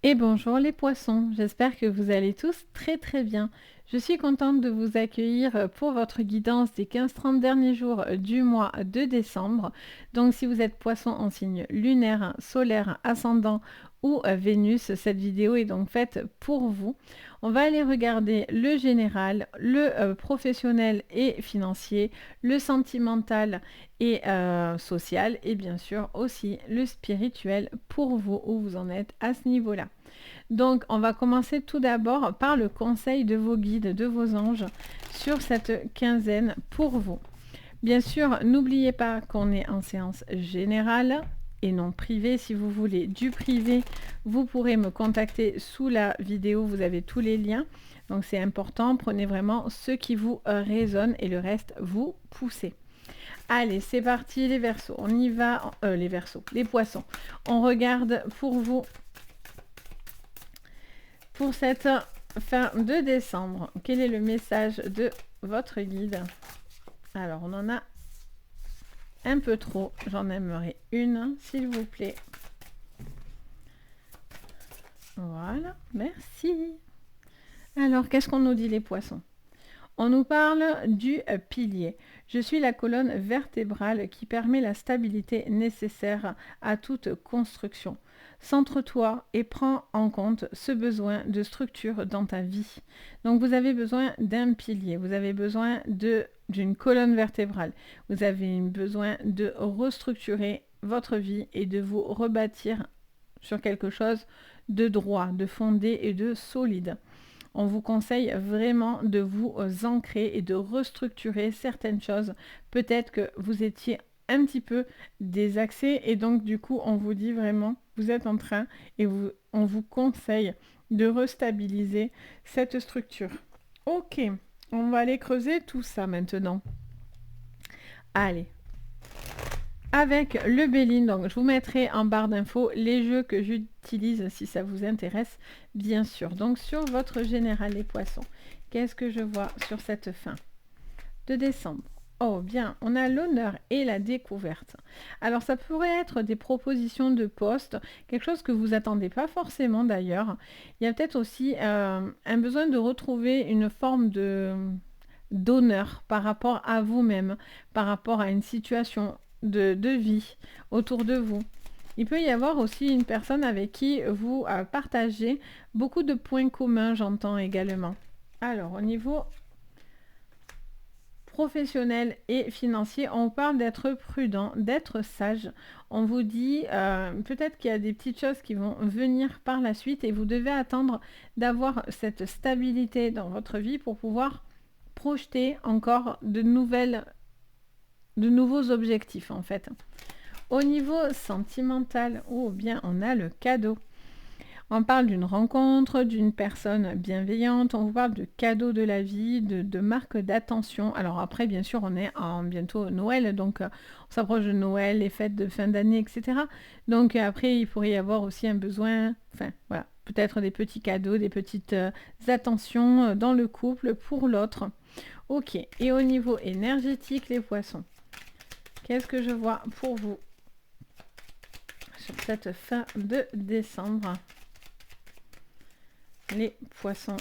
Et bonjour les poissons, j'espère que vous allez tous très bien. Je suis contente de vous accueillir pour votre guidance des 15-30 derniers jours du mois de décembre. Donc si vous êtes poisson en signe lunaire, solaire, ascendant ou Vénus, cette vidéo est donc faite pour vous. On va aller regarder le général, le professionnel et financier, le sentimental et social et bien sûr aussi le spirituel pour vous où vous en êtes à ce niveau-là. Donc on va commencer tout d'abord par le conseil de vos guides, de vos anges sur cette quinzaine pour vous. Bien sûr, n'oubliez pas qu'on est en séance générale et non privée. Si vous voulez du privé, vous pourrez me contacter sous la vidéo, vous avez tous les liens. Donc c'est important, prenez vraiment ce qui vous résonne et le reste vous poussez. Allez, c'est parti les Verseaux, on y va, les Verseaux, les Poissons. On regarde pour vous, pour cette fin de décembre. Quel est le message de votre guide? Alors, on en a un peu trop, j'en aimerais une, s'il vous plaît. Voilà, merci. Alors, qu'est-ce qu'on nous dit les Poissons? On nous parle du pilier. Je suis la colonne vertébrale qui permet la stabilité nécessaire à toute construction. Centre-toi et prends en compte ce besoin de structure dans ta vie. Donc vous avez besoin d'un pilier, vous avez besoin d'une colonne vertébrale. Vous avez besoin de restructurer votre vie et de vous rebâtir sur quelque chose de droit, de fondé et de solide. On vous conseille vraiment de vous ancrer et de restructurer certaines choses. Peut-être que vous étiez un petit peu désaxé et donc du coup on vous dit vraiment, vous êtes en train et on vous conseille de restabiliser cette structure. Ok, on va aller creuser tout ça maintenant. Allez, avec le Béline, donc je vous mettrai en barre d'infos les jeux que j'utilise si ça vous intéresse, bien sûr. Donc sur votre général les poissons, qu'est-ce que je vois sur cette fin de décembre? Oh bien, on a l'honneur et la découverte. Alors ça pourrait être des propositions de poste, quelque chose que vous attendez pas forcément d'ailleurs. Il y a peut-être aussi un besoin de retrouver une forme d'honneur par rapport à vous-même, par rapport à une situation de vie autour de vous. Il peut y avoir aussi une personne avec qui vous partagez beaucoup de points communs, j'entends également. Alors, au niveau professionnel et financier, on parle d'être prudent, d'être sage. On vous dit peut-être qu'il y a des petites choses qui vont venir par la suite et vous devez attendre d'avoir cette stabilité dans votre vie pour pouvoir projeter encore de nouveaux objectifs en fait. Au niveau sentimental, oh bien, on a le cadeau. On parle d'une rencontre, d'une personne bienveillante, on vous parle de cadeaux de la vie, de marques d'attention. Alors après, bien sûr, on est en bientôt Noël, donc on s'approche de Noël, les fêtes de fin d'année, etc. Donc après, il pourrait y avoir aussi un besoin, enfin voilà, peut-être des petits cadeaux, des petites attentions dans le couple pour l'autre. Ok, et au niveau énergétique, les poissons, qu'est-ce que je vois pour vous sur cette fin de décembre? Les poissons.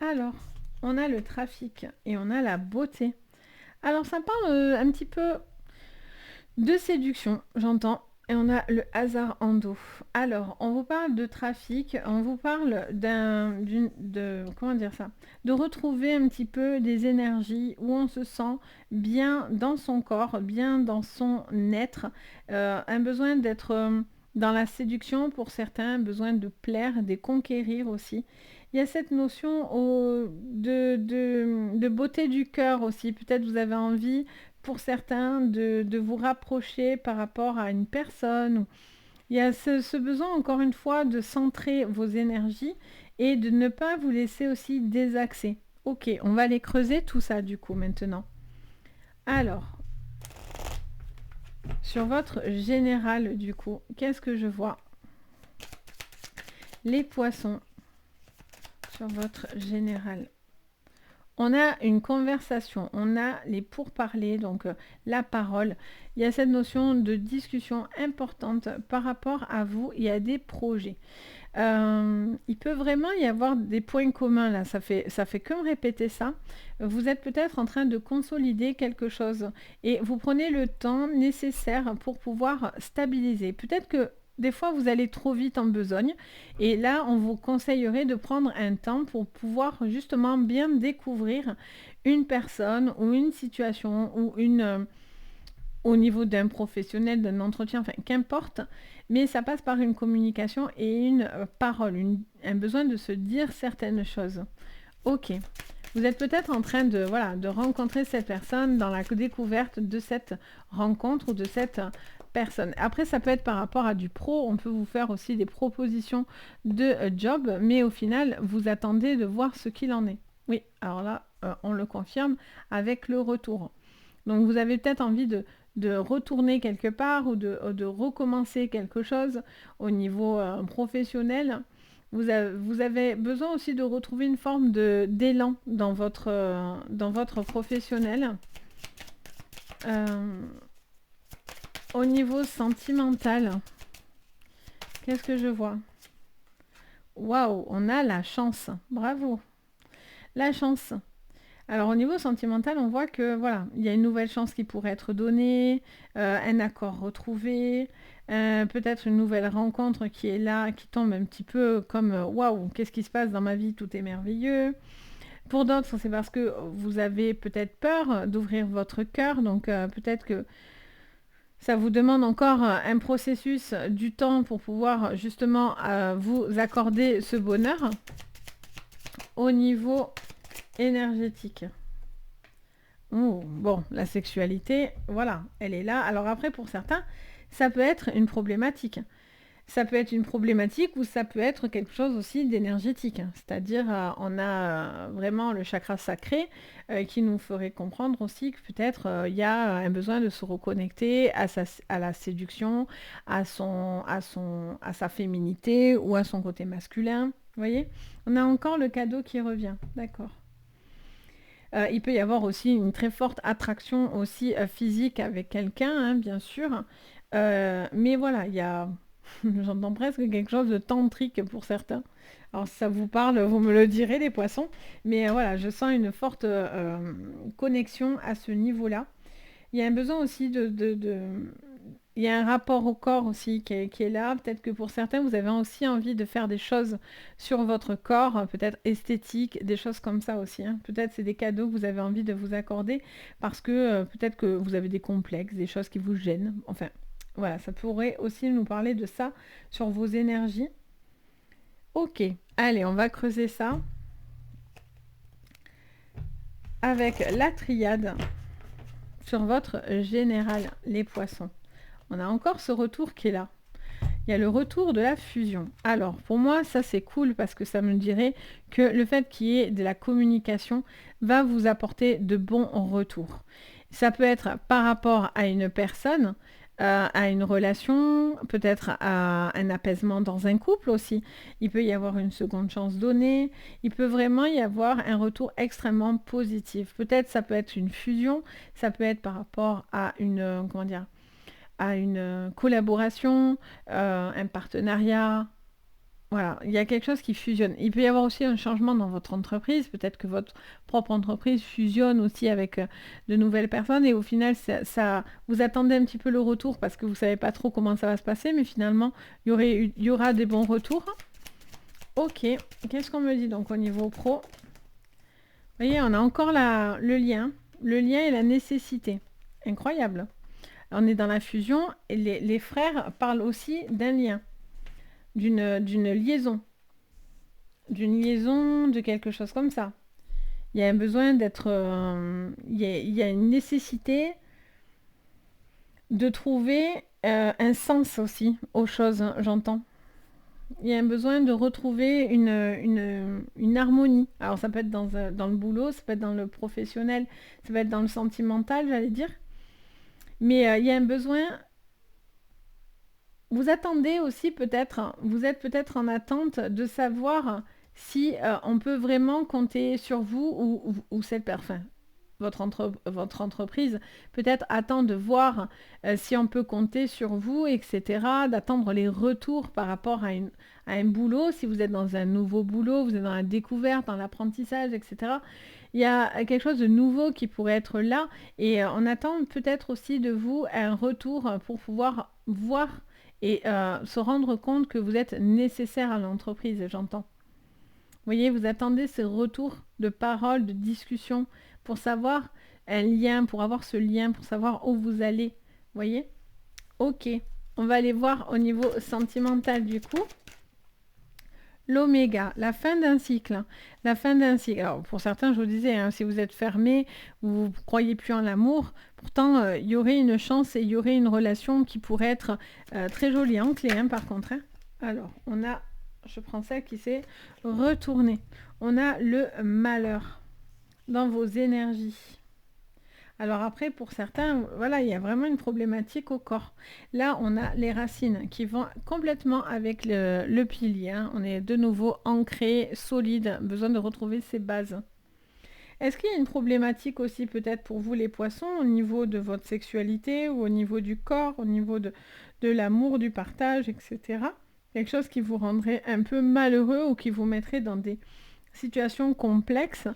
Alors, on a le trafic et on a la beauté. Alors, ça parle un petit peu de séduction, j'entends. Et on a le hasard en dos. Alors, on vous parle de trafic, on vous parle comment dire ça, de retrouver un petit peu des énergies où on se sent bien dans son corps, bien dans son être, un besoin d'être dans la séduction pour certains, besoin de plaire, de conquérir aussi. Il y a cette notion de beauté du cœur aussi. Peut-être vous avez envie pour certains de vous rapprocher par rapport à une personne. Il y a ce besoin, encore une fois, de centrer vos énergies et de ne pas vous laisser aussi désaxer. Ok, on va aller creuser tout ça du coup maintenant. Alors, sur votre général du coup, qu'est-ce que je vois? Les poissons, sur votre général. On a une conversation, on a les pourparlers, donc la parole. Il y a cette notion de discussion importante par rapport à vous et à des projets. Il peut vraiment y avoir des points communs là, ça fait que me répéter ça. Vous êtes peut-être en train de consolider quelque chose et vous prenez le temps nécessaire pour pouvoir stabiliser. Peut-être que des fois vous allez trop vite en besogne et là on vous conseillerait de prendre un temps pour pouvoir justement bien découvrir une personne ou une situation ou au niveau d'un professionnel, d'un entretien, enfin qu'importe, mais ça passe par une communication et une parole, un besoin de se dire certaines choses. Ok, vous êtes peut-être en train de, voilà, de rencontrer cette personne dans la découverte de cette rencontre ou de cette personne. Après, ça peut être par rapport à du pro, on peut vous faire aussi des propositions de job, mais au final, vous attendez de voir ce qu'il en est. Oui, alors là, on le confirme avec le retour. Donc vous avez peut-être envie de retourner quelque part ou de recommencer quelque chose au niveau professionnel. Vous avez besoin aussi de retrouver une forme d'élan dans votre professionnel. Au niveau sentimental, qu'est-ce que je vois? Waouh, on a la chance. Bravo. La chance. Alors au niveau sentimental, on voit que voilà, il y a une nouvelle chance qui pourrait être donnée, un accord retrouvé, peut-être une nouvelle rencontre qui est là, qui tombe un petit peu comme waouh, qu'est-ce qui se passe dans ma vie, tout est merveilleux. Pour d'autres, c'est parce que vous avez peut-être peur d'ouvrir votre cœur, donc peut-être que ça vous demande encore un processus du temps pour pouvoir justement vous accorder ce bonheur au niveau énergétique. Oh, bon, la sexualité, voilà, elle est là. Alors après, pour certains, ça peut être une problématique. Ça peut être une problématique ou ça peut être quelque chose aussi d'énergétique. C'est-à-dire, on a vraiment le chakra sacré qui nous ferait comprendre aussi que peut-être il y a un besoin de se reconnecter à la séduction, à sa féminité ou à son côté masculin. Vous voyez? On a encore le cadeau qui revient. D'accord. Il peut y avoir aussi une très forte attraction aussi physique avec quelqu'un, hein, bien sûr. Mais voilà, il y a, j'entends presque quelque chose de tantrique pour certains. Alors si ça vous parle, vous me le direz, les poissons. Mais voilà, je sens une forte connexion à ce niveau-là. Il y a un besoin aussi il y a un rapport au corps aussi qui est là. Peut-être que pour certains, vous avez aussi envie de faire des choses sur votre corps, peut-être esthétiques, des choses comme ça aussi, hein. Peut-être c'est des cadeaux que vous avez envie de vous accorder parce que peut-être que vous avez des complexes, des choses qui vous gênent. Enfin, voilà, ça pourrait aussi nous parler de ça sur vos énergies. Ok, allez, on va creuser ça avec la triade sur votre général, les poissons. On a encore ce retour qui est là. Il y a le retour de la fusion. Alors, pour moi, ça c'est cool parce que ça me dirait que le fait qu'il y ait de la communication va vous apporter de bons retours. Ça peut être par rapport à une personne, à une relation, peut-être à un apaisement dans un couple aussi. Il peut y avoir une seconde chance donnée. Il peut vraiment y avoir un retour extrêmement positif. Peut-être ça peut être une fusion, ça peut être par rapport à une, comment dire, à une collaboration, un partenariat. Voilà, il y a quelque chose qui fusionne. Il peut y avoir aussi un changement dans votre entreprise. Peut-être que votre propre entreprise fusionne aussi avec de nouvelles personnes et au final, vous attendez un petit peu le retour parce que vous ne savez pas trop comment ça va se passer, mais finalement, il y aura des bons retours. Ok, qu'est-ce qu'on me dit donc au niveau pro? Vous voyez, on a encore le lien et la nécessité. Incroyable. On est dans la fusion et les frères parlent aussi d'un lien, d'une liaison, de quelque chose comme ça. Il y a un besoin d'être... il y a une nécessité de trouver un sens aussi aux choses, j'entends. Il y a un besoin de retrouver une harmonie. Alors ça peut être dans le boulot, ça peut être dans le professionnel, ça peut être dans le sentimental, j'allais dire. Mais il y a un besoin. Vous attendez aussi peut-être, vous êtes peut-être en attente de savoir si on peut vraiment compter sur vous ou cette personne. Votre entreprise peut-être attend de voir si on peut compter sur vous, etc., d'attendre les retours par rapport à un boulot, si vous êtes dans un nouveau boulot, vous êtes dans la découverte, dans l'apprentissage, etc. Il y a quelque chose de nouveau qui pourrait être là et on attend peut-être aussi de vous un retour pour pouvoir voir et se rendre compte que vous êtes nécessaire à l'entreprise, j'entends. Vous voyez, vous attendez ce retour de parole, de discussion, pour savoir un lien, pour avoir ce lien, pour savoir où vous allez. Vous voyez? Ok, on va aller voir au niveau sentimental du coup. L'oméga, la fin d'un cycle. La fin d'un cycle. Alors, pour certains, je vous disais, hein, si vous êtes fermé, vous ne croyez plus en l'amour, pourtant, il y aurait une chance et il y aurait une relation qui pourrait être très jolie en clé, hein, par contre. Hein. Alors, on a, je prends celle qui s'est retournée. On a le malheur dans vos énergies. Alors après, pour certains, voilà, il y a vraiment une problématique au corps. Là, on a les racines qui vont complètement avec le pilier. Hein. On est de nouveau ancré, solide, besoin de retrouver ses bases. Est-ce qu'il y a une problématique aussi peut-être pour vous les poissons au niveau de votre sexualité ou au niveau du corps, au niveau de l'amour, du partage, etc. Quelque chose qui vous rendrait un peu malheureux ou qui vous mettrait dans des situations complexes.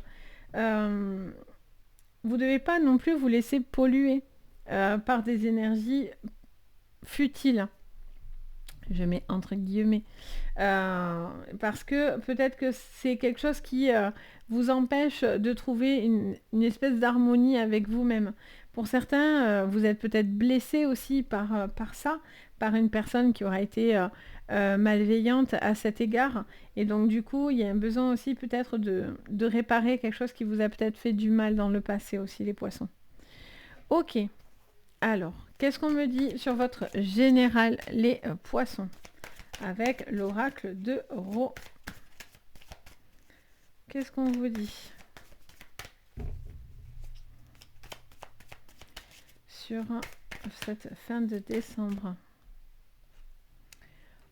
Vous ne devez pas non plus vous laisser polluer par des énergies futiles. Je mets entre guillemets. Parce que peut-être que c'est quelque chose qui vous empêche de trouver une espèce d'harmonie avec vous-même. Pour certains, vous êtes peut-être blessé aussi par ça, par une personne qui aura été malveillante à cet égard. Et donc du coup, il y a un besoin aussi peut-être de réparer quelque chose qui vous a peut-être fait du mal dans le passé aussi, les poissons. Ok. Alors, qu'est-ce qu'on me dit sur votre général, les poissons, avec l'oracle de Ro? Qu'est-ce qu'on vous dit sur cette fin de décembre?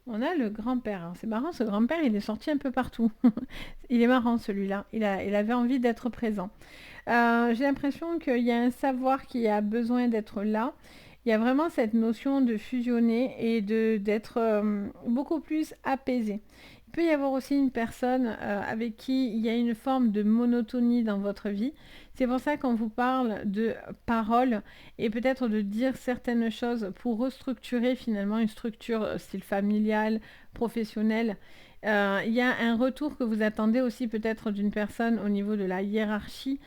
On a le grand-père. C'est marrant, ce grand-père, il est sorti un peu partout. Il est marrant, celui-là. Il avait envie d'être présent. J'ai l'impression qu'il y a un savoir qui a besoin d'être là. Il y a vraiment cette notion de fusionner et d'être beaucoup plus apaisé. Il peut y avoir aussi une personne avec qui il y a une forme de monotonie dans votre vie. C'est pour ça qu'on vous parle de paroles et peut-être de dire certaines choses pour restructurer finalement une structure style familial, professionnel. Il y a un retour que vous attendez aussi peut-être d'une personne au niveau de la hiérarchie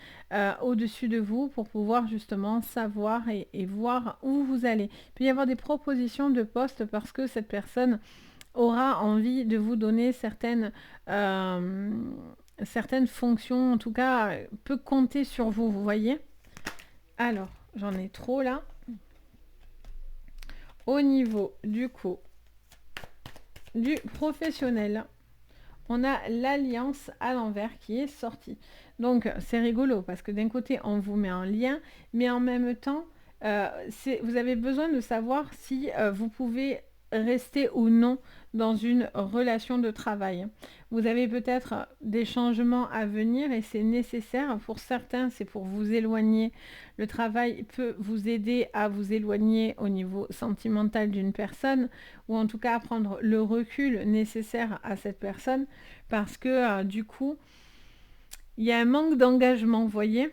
au-dessus de vous pour pouvoir justement savoir et voir où vous allez. Il peut y avoir des propositions de poste parce que cette personne aura envie de vous donner certaines fonctions, en tout cas, peut compter sur vous, vous voyez. Alors, j'en ai trop là. Au niveau du coup du professionnel, on a l'alliance à l'envers qui est sortie. Donc, c'est rigolo parce que d'un côté, on vous met en lien, mais en même temps, vous avez besoin de savoir si vous pouvez rester ou non dans une relation de travail. Vous avez peut-être des changements à venir et c'est nécessaire. Pour certains, c'est pour vous éloigner. Le travail peut vous aider à vous éloigner au niveau sentimental d'une personne ou en tout cas à prendre le recul nécessaire à cette personne parce que du coup, il y a un manque d'engagement, vous voyez.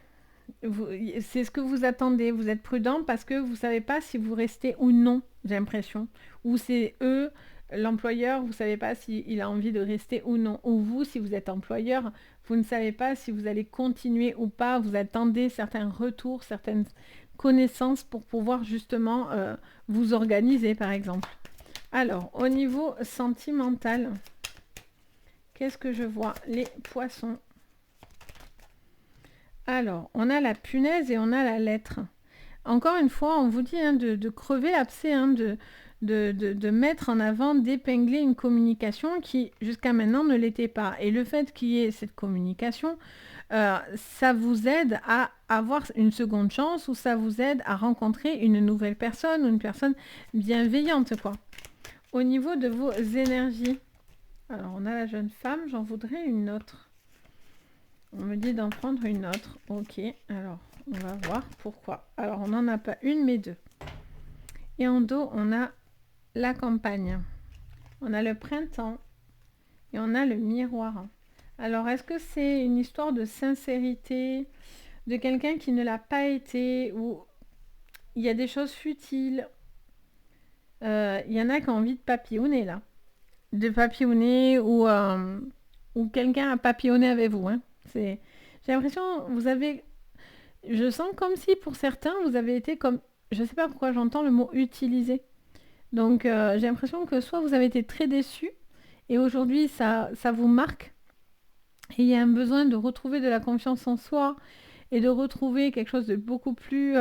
C'est ce que vous attendez, vous êtes prudent parce que vous ne savez pas si vous restez ou non, j'ai l'impression. Ou c'est eux, l'employeur, vous ne savez pas s'il a envie de rester ou non. Ou vous, si vous êtes employeur, vous ne savez pas si vous allez continuer ou pas. Vous attendez certains retours, certaines connaissances pour pouvoir justement vous organiser, par exemple. Alors, au niveau sentimental, qu'est-ce que je vois? Les poissons. Alors, on a la punaise et on a la lettre. Encore une fois, on vous dit de crever l'abcès, de mettre en avant, d'épingler une communication qui, jusqu'à maintenant, ne l'était pas. Et le fait qu'il y ait cette communication, ça vous aide à avoir une seconde chance ou ça vous aide à rencontrer une nouvelle personne ou une personne bienveillante, quoi. Au niveau de vos énergies, Alors, on a la jeune femme, j'en voudrais une autre. On me dit d'en prendre une autre. Ok, alors, on va voir pourquoi. Alors, on n'en a pas une, mais deux. Et en dos, on a la campagne. On a le printemps. Et on a le miroir. Alors, est-ce que c'est une histoire de sincérité, de quelqu'un qui ne l'a pas été, ou il y a des choses futiles? Il y en a qui ont envie de papillonner, là. De papillonner, ou quelqu'un a papillonné avec vous. Hein. J'ai l'impression, vous avez... Je sens comme si, pour certains, vous avez été comme... Je ne sais pas pourquoi j'entends le mot «utiliser». Donc, j'ai l'impression que soit vous avez été très déçu, et aujourd'hui, ça vous marque. Et il y a un besoin de retrouver de la confiance en soi et de retrouver quelque chose de beaucoup plus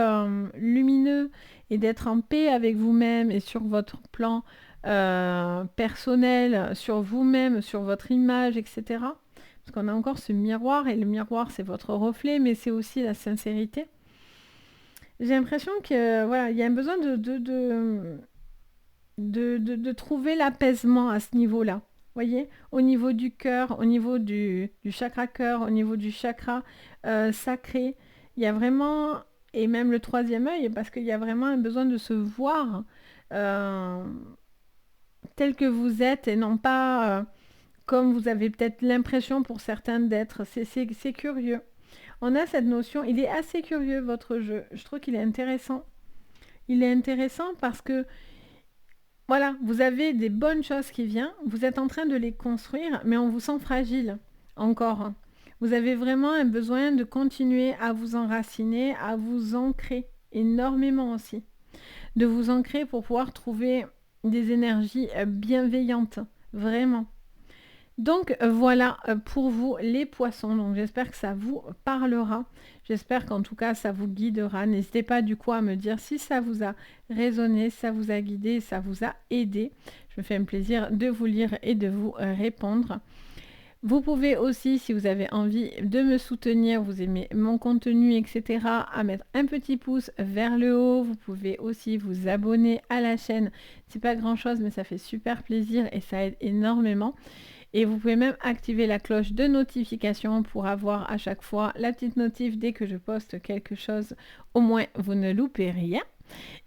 lumineux et d'être en paix avec vous-même et sur votre plan personnel, sur vous-même, sur votre image, etc. Parce qu'on a encore ce miroir, et le miroir, c'est votre reflet, mais c'est aussi la sincérité. J'ai l'impression que voilà, il y a un besoin de trouver l'apaisement à ce niveau-là. Voyez, au niveau du cœur, au niveau du chakra cœur, au niveau du chakra sacré, il y a vraiment, et même le troisième œil, parce qu'il y a vraiment un besoin de se voir euh, tel que vous êtes et non pas comme vous avez peut-être l'impression pour certains d'être. C'est curieux. On a cette notion, il est assez curieux votre jeu. Je trouve qu'il est intéressant. Il est intéressant parce que voilà, vous avez des bonnes choses qui viennent, vous êtes en train de les construire, mais on vous sent fragile encore. Vous avez vraiment un besoin de continuer à vous enraciner, à vous ancrer énormément aussi. De vous ancrer pour pouvoir trouver des énergies bienveillantes, vraiment. Donc voilà pour vous les poissons. Donc j'espère que ça vous parlera. J'espère qu'en tout cas ça vous guidera. N'hésitez pas du coup à me dire si ça vous a résonné, ça vous a guidé, ça vous a aidé. Je me fais un plaisir de vous lire et de vous répondre. Vous pouvez aussi, si vous avez envie de me soutenir, vous aimez mon contenu, etc., à mettre un petit pouce vers le haut. Vous pouvez aussi vous abonner à la chaîne. C'est pas grand chose, mais ça fait super plaisir et ça aide énormément. Et vous pouvez même activer la cloche de notification pour avoir à chaque fois la petite notif dès que je poste quelque chose. Au moins, vous ne loupez rien.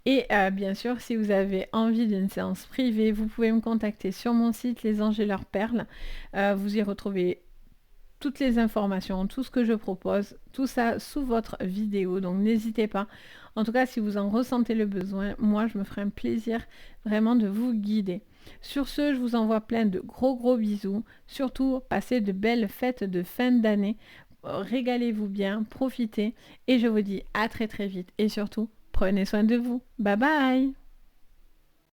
Et bien sûr, si vous avez envie d'une séance privée, vous pouvez me contacter sur mon site Les Anges et leurs perles. Vous y retrouvez toutes les informations, tout ce que je propose, tout ça sous votre vidéo. Donc n'hésitez pas. En tout cas, si vous en ressentez le besoin, moi, je me ferai un plaisir vraiment de vous guider. Sur ce, je vous envoie plein de gros bisous. Surtout, passez de belles fêtes de fin d'année. Régalez-vous bien, profitez. Et je vous dis à très vite. Et surtout, prenez soin de vous. Bye bye!